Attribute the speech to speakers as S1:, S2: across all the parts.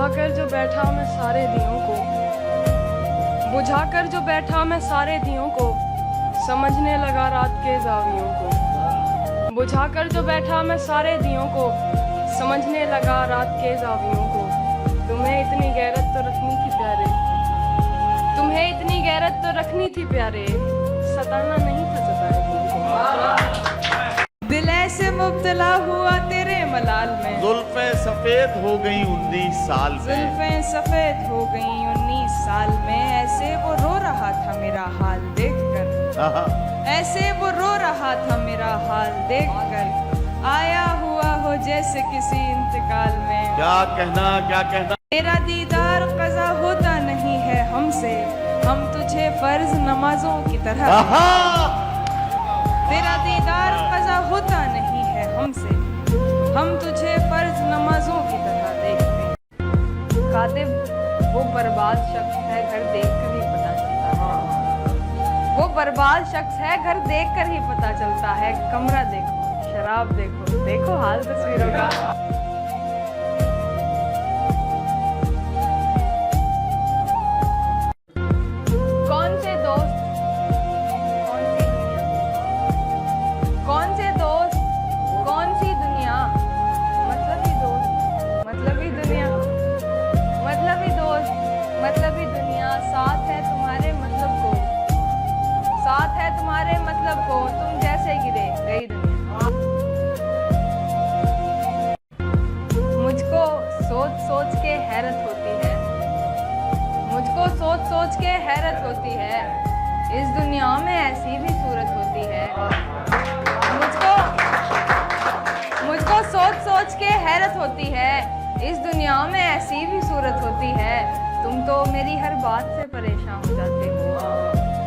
S1: बुझाकर जो बैठा मैं सारे दियों को, बुझाकर जो बैठा मैं सारे दियों को, समझने लगा रात के जावियों को। बुझाकर जो बैठा मैं सारे दियों को, समझने लगा रात के जावियों को। तुम्हें इतनी गैरत तो रखनी थी प्यारे, तुम्हें इतनी गैरत तो रखनी थी प्यारे, सताना नहीं था सताए तुमको। दिल ऐसे मुब्तला हुआ तेरे मलाल में,
S2: जुल्फें सफेद हो गई 19 साल में,
S1: जुल्फें सफेद हो गई 19 साल में। ऐसे वो रो रहा था मेरा हाल देखकर, ऐसे वो रो रहा था मेरा हाल देखकर। आया हुआ हो जैसे किसी इंतकाल में।
S2: क्या कहना क्या कहना।
S1: तेरा दीदार कज़ा होता नहीं है हमसे, हम तुझे फर्ज नमाजों की तरह। तेरा दीदार कज़ा होता नहीं है हमसे, हम तुझे फर्ज नमाजों की तरह देखते हैं। कातिब वो बर्बाद शख्स है घर देख कर ही पता चलता है, वो बर्बाद शख्स है घर देख कर ही पता चलता है। कमरा देखो, शराब देखो, देखो हाल तस्वीरों का। तुम्हारे मतलब को तुम जैसे गिरे गई दुनिया। मुझको सोच सोच के हैरत होती है, मुझको सोच सोच के हैरत होती है, इस दुनिया में ऐसी भी सूरत होती है। मुझको सोच सोच के हैरत होती है, इस दुनिया में ऐसी भी सूरत होती है। तुम तो मेरी हर बात से परेशान हो जाते हो,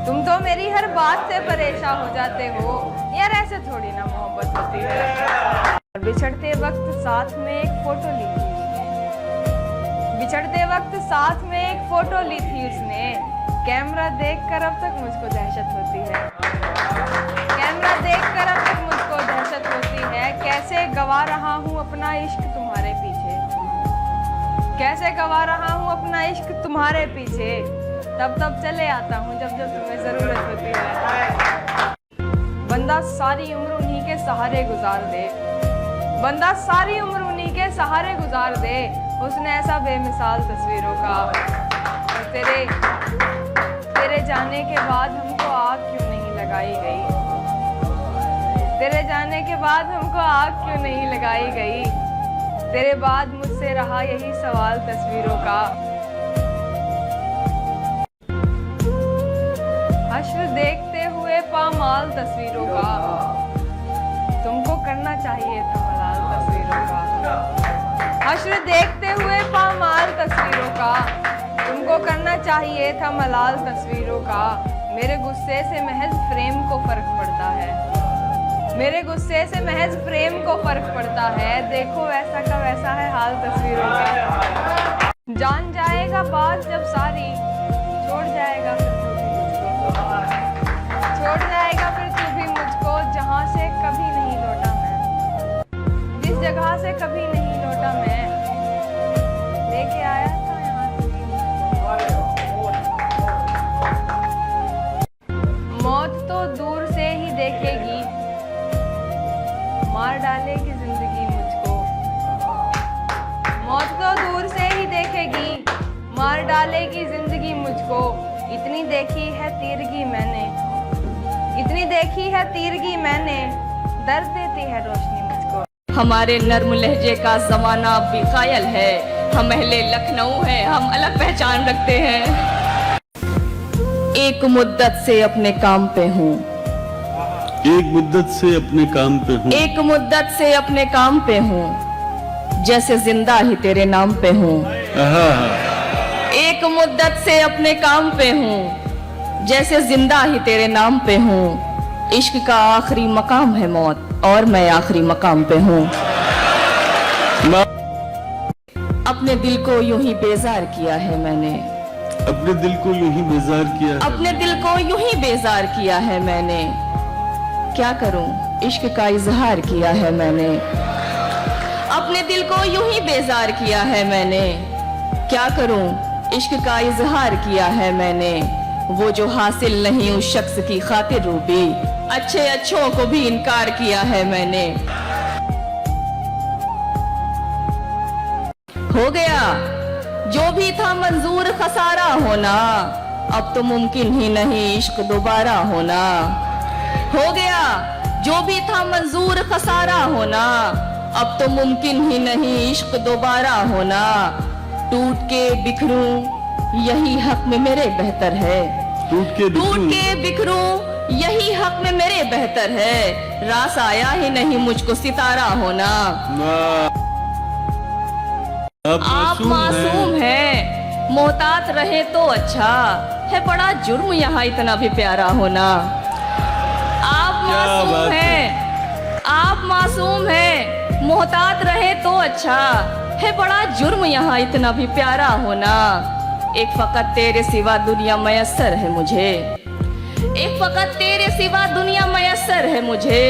S1: तुम तो मेरी हर बात से परेशान हो जाते हो। यार ऐसे थोड़ी ना मोहब्बत होती है। बिछड़ते वक्त साथ में एक फोटो ली थी उसने, बिछड़ते वक्त साथ में एक फोटो ली थी उसने। कैमरा देखकर अब तक मुझको दहशत होती है, कैमरा देखकर अब तक मुझको दहशत होती है। कैसे गवा रहा हूँ अपना इश्क तुम्हारे पीछे, कैसे गवा रहा हूँ अपना इश्क तुम्हारे पीछे। तब तब चले आता हूँ जब जब तुम्हें जरूरत होती है। बंदा सारी उम्र उन्हीं के सहारे गुजार दे, बंदा सारी उम्र उन्हीं के सहारे गुजार दे। उसने ऐसा बेमिसाल तस्वीरों का। और तेरे जाने के बाद हमको आग क्यों नहीं लगाई गई, तेरे जाने के बाद हमको आग क्यों नहीं लगाई गई। तेरे बाद मुझसे रहा यही सवाल तस्वीरों का। हश्र देखते हुए पामाल तस्वीरों का, तुमको करना चाहिए था मलाल तस्वीरों का। हश्र देखते हुए पामाल तस्वीरों का, तुमको करना चाहिए था मलाल तस्वीरों का। मेरे गुस्से से महज फ्रेम को फर्क पड़ता है, मेरे गुस्से से महज फ्रेम को फर्क पड़ता है। देखो वैसा का वैसा है हाल तस्वीरों का। जान जाएगा बात जब सारी, छोड़ जाएगा फिर तू भी मुझको, छोड़ जाएगा फिर तू भी मुझको। जहाँ से कभी नहीं लौटा मैं, जिस जगह से कभी नहीं लौटा मैं, लेके आया था यहाँ तू। मौत तो दूर से ही देखेगी, मार डालेगी जिंदगी मुझको। मौत तो दूर से ही देखेगी, मार डालेगी जिंदगी मुझको। इतनी देखी है तीरगी मैंने, इतनी देखी है तीरगी मैंने, दर्द देती है रोशनी मुझको।
S3: हमारे नर्म लहजे का जमाना अब भी कायल है, हम अहले लखनऊ हैं, हम अलग पहचान रखते हैं। एक मुद्दत से अपने काम पे हूँ,
S4: एक मुद्दत से अपने काम पे हूँ,
S3: एक मुद्दत से अपने काम पे हूँ, जैसे जिंदा ही तेरे नाम पे हूँ। एक मुद्दत से अपने काम पे हूँ, जैसे जिंदा ही तेरे नाम पे हूँ। इश्क का आखिरी मकाम है मौत, और मैं आखिरी मकाम पे हूँ। अपने दिल को यूं ही बेजार किया है मैंने,
S4: अपने दिल को यूं ही बेजार किया है,
S3: अपने दिल को यूं ही बेजार किया है मैंने। क्या करूं इश्क का इजहार किया है मैंने, अपने दिल को यूं ही बेजार किया है मैंने। क्या करूं, इश्क का इजहार किया है मैंने, वो जो हासिल नहीं उस शख्स की खातिर रूबी, अच्छे अच्छों को भी इनकार किया है मैंने। हो गया जो भी था मंजूर खसारा होना, अब तो मुमकिन ही नहीं इश्क दोबारा होना। हो गया जो भी था मंजूर खसारा होना, अब तो मुमकिन ही नहीं इश्क दोबारा होना। टूट के बिखरूं यही हक में मेरे बेहतर है, टूट के बिखरूं यही हक में मेरे बेहतर है। रास आया ही नहीं मुझको सितारा होना। आप मासूम हैं, मोहतात रहे तो अच्छा है, बड़ा जुर्म यहाँ इतना भी प्यारा होना। आप मासूम हैं, आप मासूम हैं, मोहतात रहे तो अच्छा है, बड़ा जुर्म यहाँ इतना भी प्यारा होना। एक फकत तेरे सिवा दुनिया मयस्सर है मुझे, एक फकत तेरे सिवा दुनिया मयस्सर है मुझे,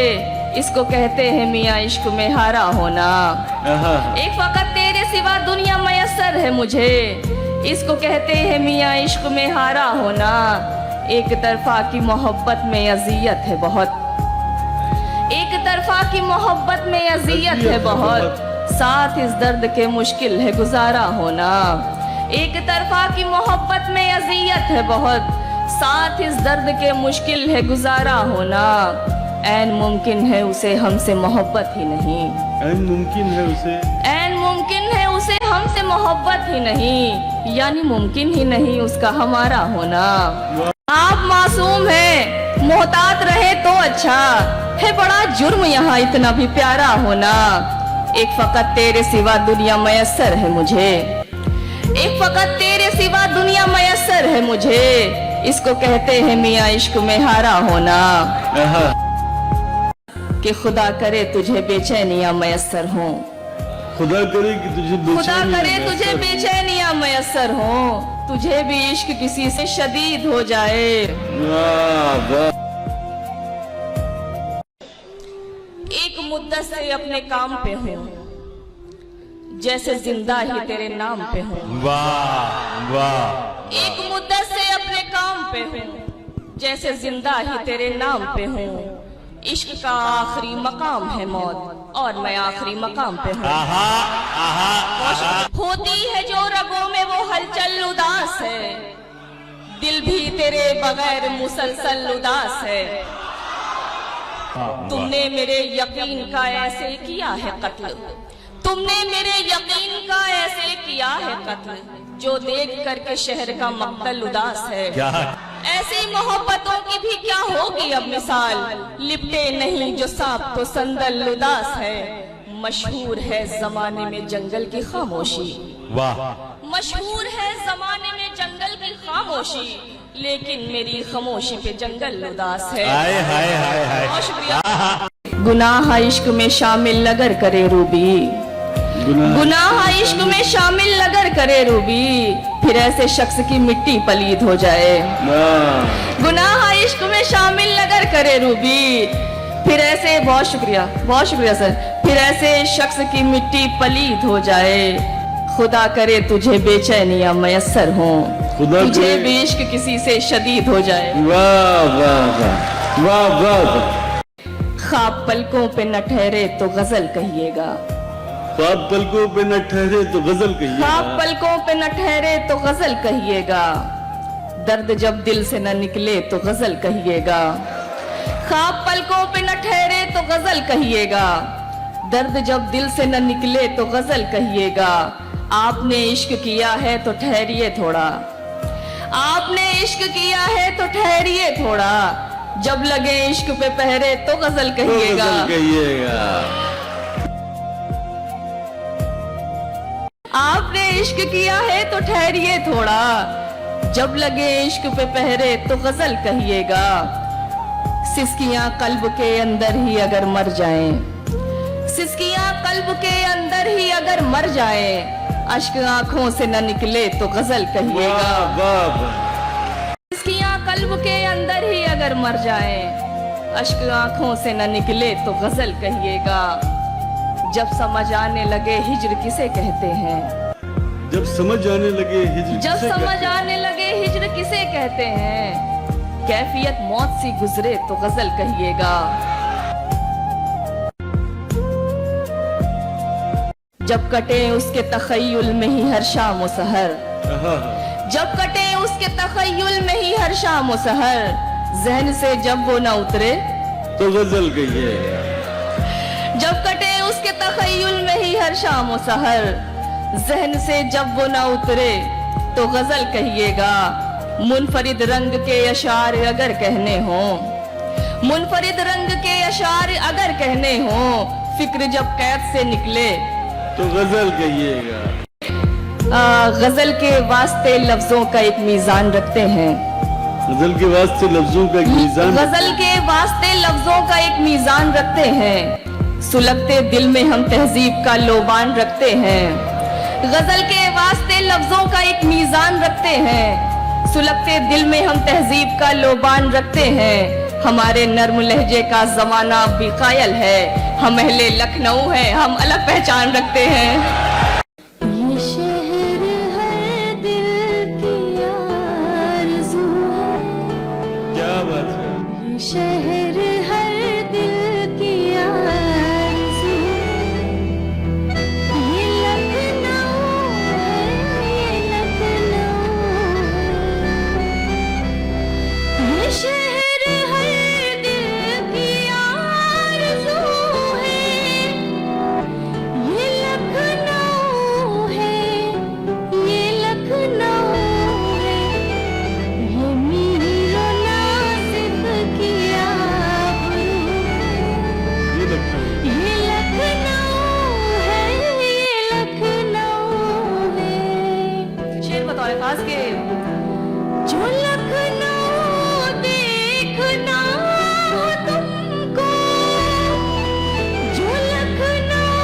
S3: इसको कहते हैं मियाँ इश्क में हारा होना। एक फकत तेरे सिवा दुनिया मयस्सर है मुझे, इसको कहते हैं मियाँ इश्क में हारा होना। एक तरफा की मोहब्बत में अजियत है बहुत, एक तरफा की मोहब्बत में अजियत है बहुत, साथ इस दर्द के मुश्किल है गुजारा होना। एक तरफा की मोहब्बत में अजियत है बहुत, साथ इस दर्द के मुश्किल है गुजारा होना। ऐन मुमकिन है उसे हमसे मोहब्बत ही नहीं,
S4: ऐन मुमकिन है उसे,
S3: ऐन मुमकिन है उसे हमसे मोहब्बत ही नहीं, यानी मुमकिन ही नहीं उसका हमारा होना। आप मासूम हैं, मोहतात रहे तो अच्छा है, बड़ा जुर्म यहाँ इतना भी प्यारा होना। एक फकत तेरे सिवा दुनिया मयस्सर है मुझे, एक फकत तेरे सिवा दुनिया मयस्सर है मुझे, इसको कहते हैं मियाँ इश्क में हारा होना। कि खुदा करे तुझे बेचैनियां मयस्सर हो,
S4: खुदा करे कि तुझे
S3: खुदा करे तुझे बेचैनियां मयस्सर हो, तुझे भी इश्क किसी से शदीद हो जाए। एक मुद्दत से अपने काम पे हूँ, जैसे जिंदा ही तेरे नाम पे हूँ।
S2: वाह वाह।
S3: एक मुद्दत से अपने काम पे हूँ, जैसे जिंदा ही तेरे नाम पे हूँ। इश्क का आखिरी मकाम है मौत, और मैं आखिरी मकाम पे हूँ। होती है जो रगों में वो हलचल उदास है, दिल भी तेरे बगैर मुसलसल उदास है। तुमने मेरे यकीन का ऐसे किया है कत्ल, तुमने मेरे यकीन का ऐसे किया है कत्ल, जो देख करके शहर का मक्तल उदास है। ऐसी मोहब्बतों की भी क्या होगी अब मिसाल, लिपटे नहीं जो सांप तो संदल उदास है। मशहूर है जमाने में जंगल की खामोशी,
S2: वाह।
S3: मशहूर है जमाने में जंगल की खामोशी, लेकिन मेरी खामोशी पे जंगल उदास है।
S2: हाय हाय हाय हाय।
S3: बहुत शुक्रिया। गुनाह इश्क में शामिल अगर करे रूबी, गुनाह इश्क में शामिल अगर करे रूबी, फिर ऐसे शख्स की मिट्टी पलीद हो जाए। गुनाह इश्क में शामिल अगर करे रूबी, फिर ऐसे, बहुत शुक्रिया सर, फिर ऐसे शख्स की मिट्टी पलीद हो जाए। खुदा करे तुझे बेचैनियां मयस्सर हो, तुझे भी इश्क किसी से शदीद हो जाए।
S4: वाह वाह वाह वाह वाह।
S3: ख्वाब पलकों पे न ठहरे तो गजल कहिएगा,
S4: ख्वाब पलकों पे न ठहरे तो गजल कहिएगा,
S3: ख्वाब पलकों पे न ठहरे तो गजल कहिएगा, दर्द जब दिल से न निकले तो गजल कहिएगा। ख्वाब पलकों पे न ठहरे तो गजल कहिएगा, दर्द जब दिल से न निकले तो गजल कहिएगा। आपने इश्क किया है तो ठहरिए थोड़ा, आपने इश्क किया है तो ठहरिए थोड़ा, जब लगे इश्क पे पहरे तो गजल कहिएगा। आपने इश्क किया है तो ठहरिए थोड़ा, जब लगे इश्क पे पहरे तो गजल कहिएगा। सिसकियां कल्ब के अंदर ही अगर मर जाएं, सिसकियां कल्ब के अंदर ही अगर मर जाएं, अश्क आंखों से न निकले तो गजल कहिएगा। सिसकियां कल्ब के अंदर ही अगर मर जाएं, अश्क आंखों से न निकले तो गजल कहिएगा। जब समझ आने लगे हिज्र किसे कहते हैं,
S4: जब समझ आने लगे हिज्र
S3: जब
S4: किसे
S3: समझ
S4: कहते हैं?
S3: आने लगे हिज्र किसे कहते हैं, कैफियत मौत सी गुजरे तो गजल कहिएगा। जब कटे उसके तखय्युल में ही हर शाम व सहर,
S4: आहा,
S3: जब कटे उसके तखय्युल में ही हर शाम व सहर, जहन से जब वो ना उतरे
S4: तो गजल कहिएगा।
S3: जब कटे उसके तखय्युल में ही हर शाम व सहर, जहन से जब वो ना उतरे तो गजल कहिएगा। मुनफरिद रंग के अशार अगर कहने हो, मुनफरिद रंग के अशार अगर कहने हो, फिक्र जब कैद से निकले
S4: तो गजल कहिएगा।
S3: गजल के वास्ते लफ्जों का एक मीजान रखते हैं,
S4: गजल के वास्ते लफ्जों का एक मीजान,
S3: गजल के वास्ते लफ्जों का एक मीजान रखते हैं, सुलगते दिल में हम तहजीब का लोबान रखते हैं। गजल के वास्ते लफ्जों का एक मीजान रखते हैं, सुलगते दिल में हम तहजीब का लोबान रखते हैं। हमारे नर्म लहजे का जमाना भी कायल है, हम अहले लखनऊ हैं, हम अलग पहचान रखते हैं। ये शहर है दिल की आरज़ू है,
S4: क्या बात है।
S3: ये शहर है दिल की आरज़ू है, ये लखनऊ है, ये लखनऊ है। ये शहर है दिल की आरज़ू है, ये लखनऊ है, ये लखनऊ है। ये मीरो नासिब की आबरू है,
S4: ये लगता है
S3: ये लखनऊ है, ये लखनऊ है। शेर बतौर खास के जो लखनऊ देखना हो तुमको, जो लखनऊ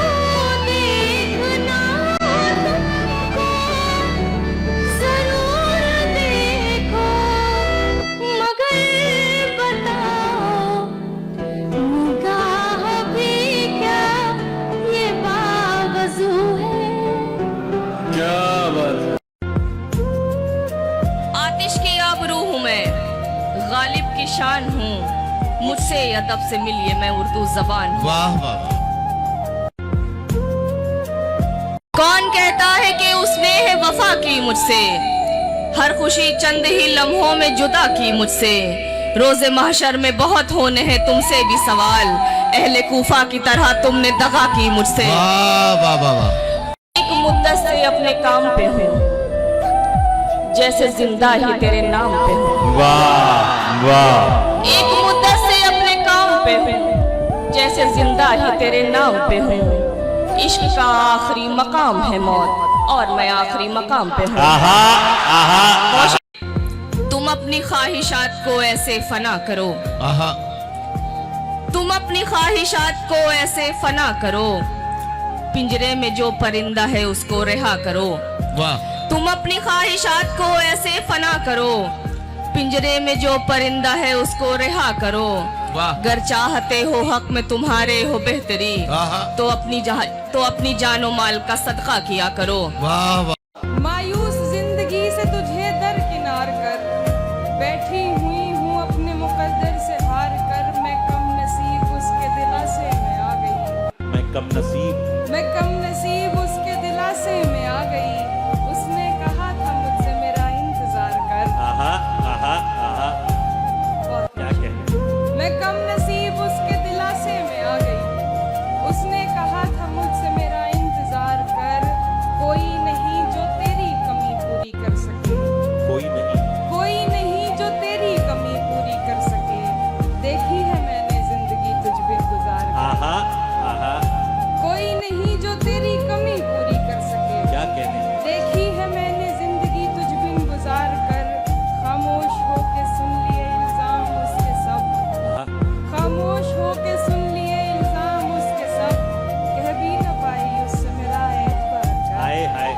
S3: देखना हो तुमको, जरूर देखो मगर बताओ निगाह भी क्या ये बावजू है।
S4: क्या बात है।
S3: आतिश की आबरू हूँ मैं, गालिब की शान हूँ, मुझसे अदब से मिलिए मैं उर्दू जबान हूँ।
S2: वाह वाह वाह।
S3: कौन कहता है कि उसने है वफा की मुझसे, हर खुशी चंद ही लम्हों में जुदा की मुझसे। रोजे महशर में बहुत होने हैं तुमसे भी सवाल, अहले कूफा की तरह तुमने दगा की मुझसे।
S2: वाह वाह वाह वाह।
S3: एक मुद्दत से अपने काम पे हूँ, जैसे जिंदा ही तेरे नाम पे हूँ।
S2: वाह वाह।
S3: एक मुद्दत से अपने काम पे हूँ, जैसे जिंदा ही तेरे नाम पे हूँ। इश्क का आखिरी मकाम है मौत, और मैं आखिरी मकाम पे हूँ।
S2: आहा आहा।
S3: तुम अपनी ख्वाहिशात को ऐसे फना करो,
S2: आहा।
S3: तुम अपनी ख्वाहिशात को ऐसे फना करो, पिंजरे में जो परिंदा है उसको रिहा करो।
S2: वाह।
S3: तुम अपनी ख्वाहिशात को ऐसे फना करो, पिंजरे में जो परिंदा है उसको रिहा करो।
S2: वाह।
S3: गर चाहते हो हक में तुम्हारे हो बेहतरी,
S2: आहा।
S3: तो अपनी जानो माल का सदका किया करो।
S2: वाह वाह।
S1: मायूस जिंदगी से तुझे दरकिनार कर, बैठी हुई हूँ अपने मुकद्दर से हार कर। मैं कम नसीब उसके दिलासे में आ गई,
S2: मैं कम नसीब।
S1: मैं कम नसीब उसके दिलासे में आ गई। उसने कहा था मुझसे मेरा इंतजार कर।
S2: आहा आहा आहा।
S1: और
S2: क्या कहने।
S1: मैं कम नसीब उसके दिलासे में आ गई। उसने कहा था मुझसे मेरा इंतजार कर। कोई नहीं जो तेरी कमी पूरी कर सके,
S2: कोई नहीं।
S1: कोई नहीं जो तेरी कमी पूरी कर सके। देखी है मैंने जिंदगी तुझ बिन गुजार कर।
S2: आहा आहा।
S1: कोई नहीं जो तेरी कमी पूरी कर सके।
S2: क्या कहने।
S1: देखी है मैंने जिंदगी तुझ बिन गुजार कर। खामोश होके सुन लिए इल्जाम उसके सब,
S2: आहा।
S1: खामोश होके सुन लिए इल्जाम उसके सब। कह भी न पाई उससे मेरा एतबार कर।
S2: हाय हाय।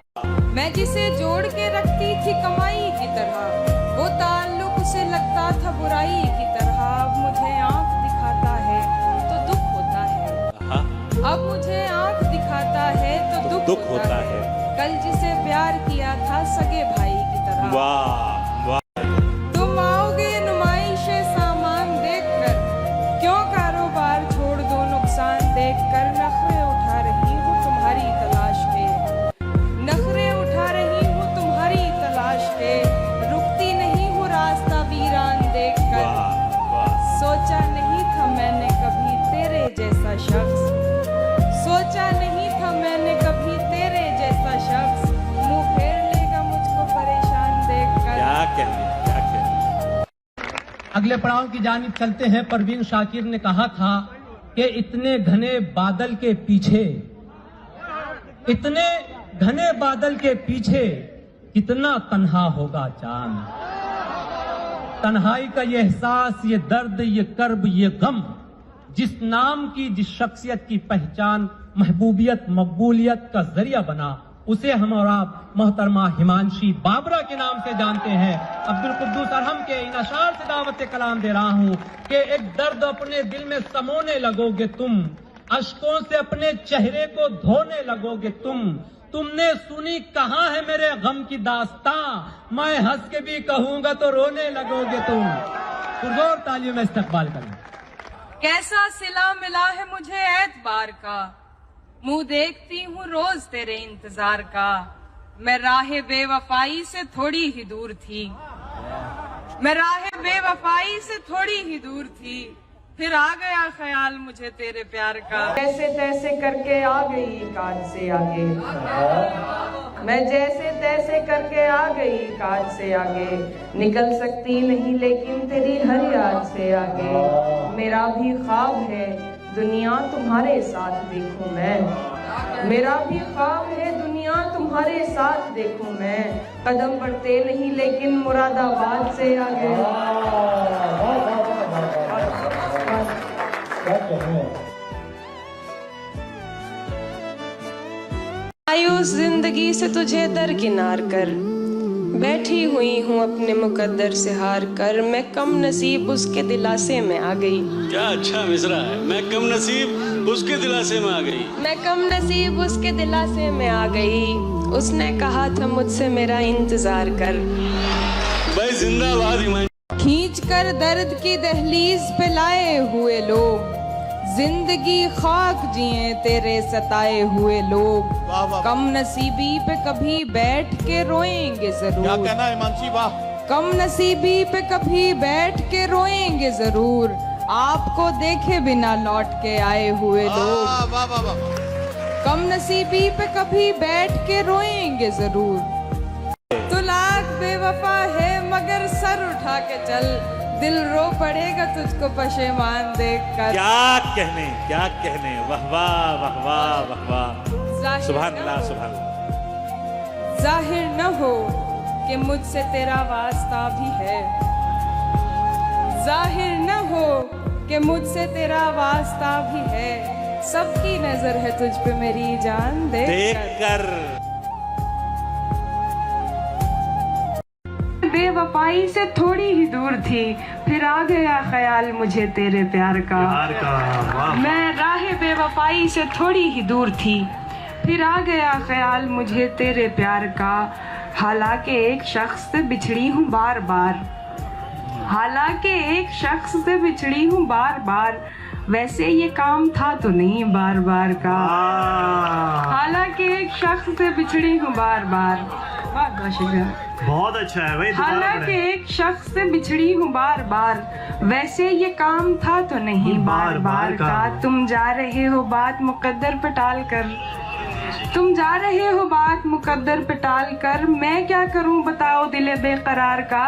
S1: मैं जिसे जोड़ के रखती थी कमाई की तरह, वो ताल्लुक उसे लगता था बुराई की तरह। अब मुझे आंख दिखाता है तो दुख होता है,
S2: आहा।
S1: अब मुझे आंख दिखाता है तो दुख
S2: दुख होता है।
S1: कल जिसे प्यार प्यार किया था सगे भाई की तरह।
S2: वाह वाह।
S1: तुम आओगे नुमाइशे सामान देखकर, क्यों कारोबार छोड़ दो नुकसान देखकर। नखरे उठा रही हूँ तुम्हारी तलाश के, नखरे उठा रही हूँ तुम्हारी तलाश के। रुकती नहीं हूँ रास्ता वीरान देखकर।
S2: वाह वाह।
S1: सोचा नहीं था मैंने कभी तेरे जैसा शख्स, सोचा नहीं था मैंने कभी तेरे जैसा शख्स। मुंह फेर लेगा मुझको परेशान देखकर।
S2: क्या कहने, क्या कहने।
S5: अगले पड़ाव की जानिब चलते हैं। परवीन शाकिर ने कहा था कि इतने घने बादल के पीछे, इतने घने बादल के पीछे कितना तन्हा होगा चांद। तन्हाई का ये एहसास, ये दर्द, ये कर्ब, ये गम, जिस नाम की, जिस शख्सियत की पहचान महबूबियत मकबूलियत का जरिया बना, उसे हम और आप मोहतरमा हिमांशी बाबरा के नाम से जानते हैं। अब्दुल कुद्दूस अरहम के इन अशार से दावत कलाम दे रहा हूँ कि एक दर्द अपने दिल में समोने लगोगे तुम, अश्कों से अपने चेहरे को धोने लगोगे तुम। तुमने सुनी कहाँ है मेरे गम की दास्तां, मैं हंस के भी कहूंगा तो रोने लगोगे तुम। पुरजोर तालियों में इस्तकबाल करें।
S1: कैसा सिला मिला है मुझे एतबार का, मुंह देखती हूँ रोज तेरे इंतजार का। मैं राहे बेवफाई से थोड़ी ही दूर थी, मैं राहे बेवफाई से थोड़ी ही दूर थी। फिर आ गया ख्याल मुझे तेरे प्यार का। जैसे तैसे करके आ गई काज से आगे, मैं जैसे तैसे करके आ गई काज से आगे। निकल सकती नहीं लेकिन तेरी हर याद से आगे। मेरा भी ख्वाब है दुनिया तुम्हारे साथ देखूं मैं, मेरा भी ख्वाब है दुनिया तुम्हारे साथ देखूं मैं। कदम बढ़ते नहीं लेकिन मुरादाबाद से आगे। मायूस जिंदगी से तुझे दरकिनार कर, बैठी हुई हूँ अपने मुकद्दर से हार कर। मैं कम नसीब उसके दिलासे में आ गई।
S4: क्या अच्छा मिसरा है। मैं कम नसीब उसके दिलासे में आ गई,
S1: मैं कम नसीब उसके दिलासे में आ गई। उसने कहा था मुझसे मेरा इंतजार कर।
S4: भाई जिंदाबाद हिमांशी।
S1: खींच कर दर्द की दहलीज पे लाए हुए लोग, जिंदगी खाक जिए तेरे सताए हुए लोग। कम नसीबी पे कभी बैठ के रोएंगे जरूर।
S2: क्या कहना है हिमांशी, वाह।
S1: कम नसीबी पे कभी बैठ के रोएंगे जरूर। आपको देखे बिना लौट के आए हुए लोग।
S2: वाह वाह वाह।
S1: कम नसीबी पे कभी बैठ के रोएंगे जरूर। तू लाख बेवफा है मगर सर उठा के चल, दिल रो पड़ेगा तुझको पशेमान देखकर।
S2: क्या कहने, क्या कहने। वाह वाह वाह वाह वाह वाह। सुभान अल्लाह, सुभान अल्लाह।
S1: जाहिर न हो कि मुझसे तेरा वास्ता भी है, जाहिर न हो कि मुझसे तेरा वास्ता भी है। सबकी नजर है तुझ पे मेरी जान देखकर। बेवफाई से थोड़ी ही दूर थी, फिर आ गया ख्याल मुझे तेरे प्यार का। मैं राह बेवफाई से थोड़ी ही दूर थी, फिर आ गया ख्याल मुझे तेरे प्यार का। हालांकि एक शख्स से बिछड़ी हूँ बार बार, हालांकि एक शख्स से बिछड़ी हूँ बार बार। वैसे ये काम था तो नहीं बार बार का। हालांकि एक शख्स से बिछड़ी हूँ बार बार।
S6: बहुत अच्छा है भाई।
S1: हालांकि एक शख्स से बिछड़ी हूँ बार बार, वैसे ये काम था तो नहीं बार बार का। तुम जा रहे हो बात मुकद्दर पे टाल कर, तुम जा रहे हो बात मुकद्दर पे टाल कर। मैं क्या करूं बताओ दिले बेकरार का।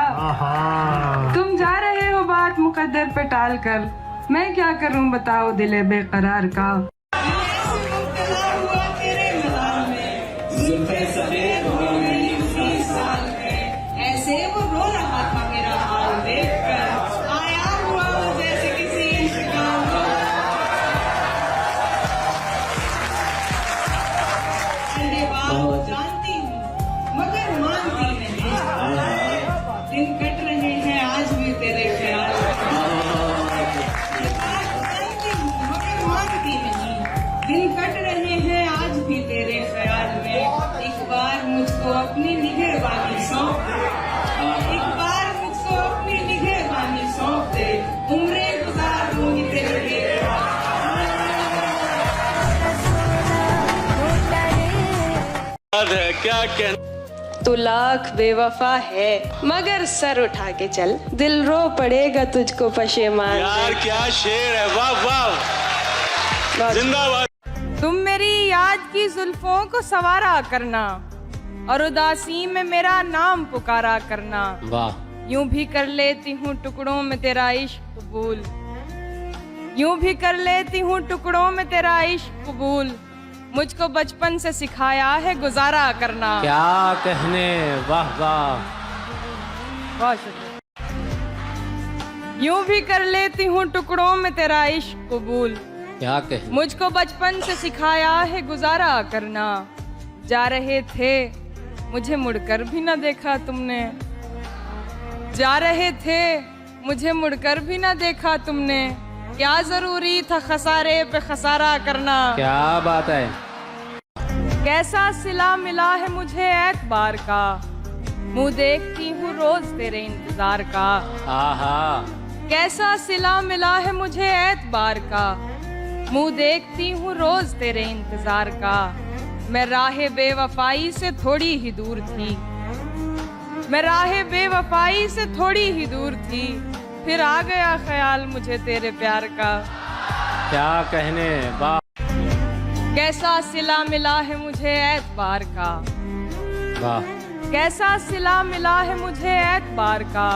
S1: तुम जा रहे हो बात मुकद्दर पे टाल कर, मैं क्या करूं बताओ दिले बेकरार का। ऐसे वो रो रहा था मेरा हाल देखकर, आया हुआ जैसे किसी इंतकाम का। जानती हूँ मगर मानती नहीं, दिन कट रहे हैं आज भी तेरे ख्याल। जानती हूँ मगर मानती नहीं,
S7: अपनी निगहबानी सौंप दे, एक बार मुझको अपनी निगहबानी सौंप दे, उम्रें गुजार दूंगी तेरे लिए।
S4: है क्या कहना।
S8: तू लाख बेवफा है मगर सर उठा के चल, दिल रो पड़ेगा तुझको पशेमान।
S4: यार क्या शेर है, वाह वाह, जिंदाबाद।
S1: तुम मेरी याद की जुल्फों को सवारा करना और उदासी में मेरा नाम पुकारा करना।
S9: वाह।
S1: यूं भी कर लेती हूँ टुकड़ों में तेरा इश्क कबूल, यूं भी कर लेती हूँ टुकड़ों में तेरा इश्क कबूल। मुझको बचपन से सिखाया है गुजारा करना।
S9: क्या कहने, वाह वाह।
S1: बहुत शुक्रिया। यूं भी कर लेती हूँ टुकड़ों में तेरा इश्क कबूल।
S9: क्या कहने।
S1: मुझको बचपन से सिखाया है गुजारा करना। जा रहे थे मुझे मुड़कर भी ना देखा तुमने, जा रहे थे मुझे मुड़कर भी ना देखा तुमने। क्या जरूरी था खसारे पे खसारा करना।
S9: क्या बात है।
S1: कैसा सिला मिला है मुझे एतबार का, मुंह देखती हूँ रोज तेरे इंतजार का।
S9: आहा।
S1: कैसा सिला मिला है मुझे एतबार का, मुंह देखती हूँ रोज तेरे इंतजार का। मैं राह बेवफाई से थोड़ी ही दूर थी, मैं राह बेवफाई से थोड़ी ही दूर थी, फिर आ गया ख्याल मुझे तेरे प्यार का।
S9: क्या कहने, वाह।
S1: कैसा सिला मिला है मुझे एतबार का,
S9: वाह।
S1: कैसा सिला मिला है मुझे एतबार का,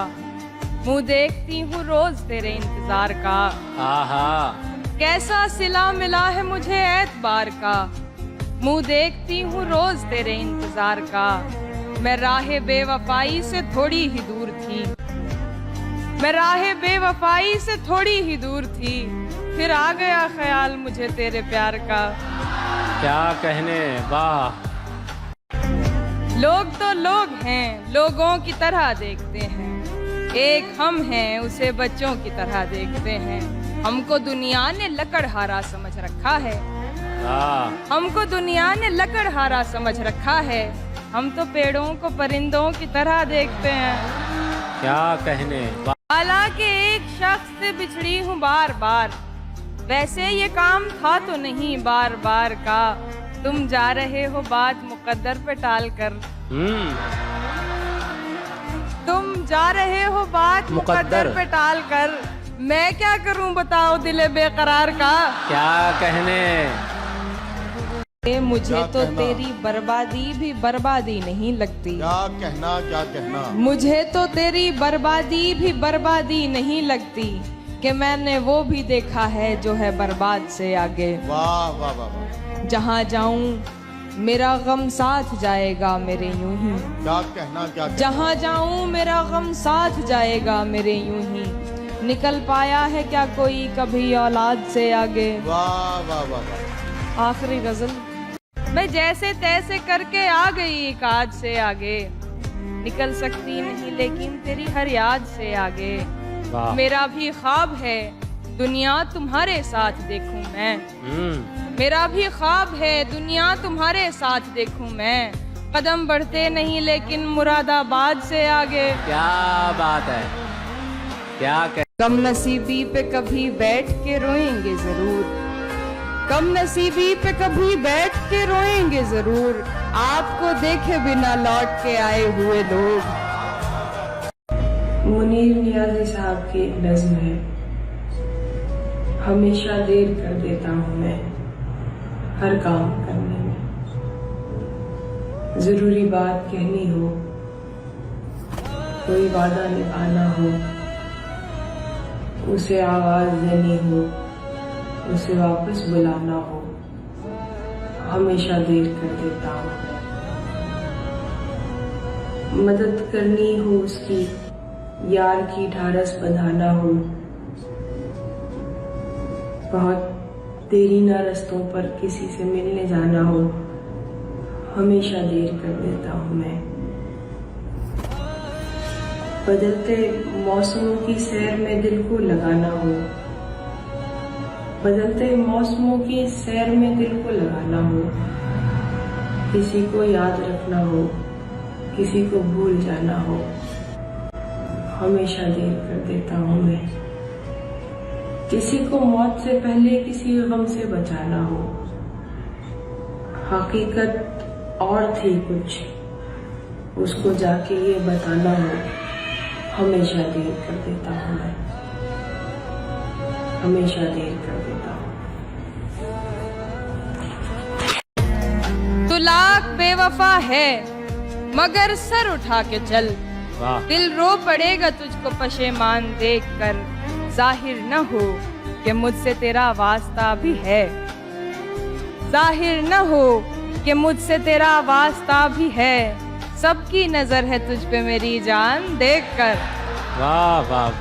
S1: मुंह देखती हूँ रोज तेरे इंतजार का।
S9: आहा।
S1: कैसा सिला मिला है मुझे एतबार का, मुंह देखती हूँ रोज तेरे इंतजार का। मैं राह बेवफाई से थोड़ी ही दूर थी, मैं राह बेवफाई से थोड़ी ही दूर थी, फिर आ गया ख्याल मुझे तेरे प्यार का।
S9: क्या कहने, वाह।
S1: लोग तो लोग हैं, लोगों की तरह देखते हैं, एक हम हैं उसे बच्चों की तरह देखते हैं। हमको दुनिया ने लकड़हारा समझ रखा है, हमको दुनिया ने लकड़हारा समझ रखा है। हम तो पेड़ों को परिंदों की तरह देखते हैं।
S9: क्या कहने, वाह।
S1: हालांकि एक शख्स से बिछड़ी हूँ बार बार, वैसे ये काम था तो नहीं बार बार का। तुम जा रहे हो बात मुकद्दर पे टाल कर, तुम जा रहे हो बात मुकद्दर पे टाल कर। मैं क्या करूं बताओ दिले बेकरार का।
S9: क्या कहने।
S1: मुझे तो तेरी बर्बादी भी बर्बादी नहीं लगती।
S10: क्या कहना, क्या कहना।
S1: मुझे तो तेरी बर्बादी भी बर्बादी नहीं लगती, कि मैंने वो भी देखा है जो है बर्बाद से आगे।
S10: वाह वाह वाह।
S1: जहाँ जाऊं मेरा गम साथ जाएगा मेरे यूं ही।
S10: क्या कहना, क्या कहना।
S1: जहाँ जाऊं मेरा गम साथ जाएगा मेरे यूं ही। निकल पाया है क्या कोई कभी औलाद से आगे।
S10: वाह वाह वाह।
S1: आखिरी गजल। मैं जैसे तैसे करके आ गई एक आज से आगे, निकल सकती नहीं लेकिन तेरी हर याद से आगे। मेरा भी ख्वाब है दुनिया तुम्हारे साथ देखूं मैं, मेरा भी ख्वाब है दुनिया तुम्हारे साथ देखूं मैं। कदम बढ़ते नहीं लेकिन मुरादाबाद से आगे।
S9: क्या बात है। क्या
S1: कम नसीबी पे कभी बैठ के रोएंगे जरूर, कम नसीबी पे कभी बैठ के रोएंगे जरूर। आपको देखे बिना लौट के आए हुए लोग।
S8: मुनीर नियाज़ी साहब की नज़्म है। हमेशा देर कर देता हूँ मैं हर काम करने में। जरूरी बात कहनी हो, कोई वादा निभाना हो, उसे आवाज देनी हो, उसे वापस बुलाना हो, हमेशा देर कर देता हूँ। मदद करनी हो उसकी, यार की ढारस बंधाना हो, बहुत देरी ना रस्तों पर किसी से मिलने जाना हो, हमेशा देर कर देता हूँ मैं। बदलते मौसमों की सैर में दिल को लगाना हो, बदलते मौसमों की सैर में दिल को लगाना हो, किसी को याद रखना हो, किसी को भूल जाना हो, हमेशा देर कर देता हूँ मैं। किसी को मौत से पहले किसी गम से बचाना हो, हकीकत और थी कुछ, उसको जाके ये बताना हो, हमेशा देर कर देता हूँ मैं, हमेशा देर कर देता हूँ।
S1: तू लाख बेवफा है मगर सर उठा के चल,
S9: वाह
S1: दिल रो पड़ेगा तुझको पशेमान देख कर। जाहिर न हो कि मुझसे तेरा वास्ता भी है, जाहिर न हो कि मुझसे तेरा वास्ता भी है। सबकी नजर है तुझ पे मेरी जान देख कर।
S9: वाह वाह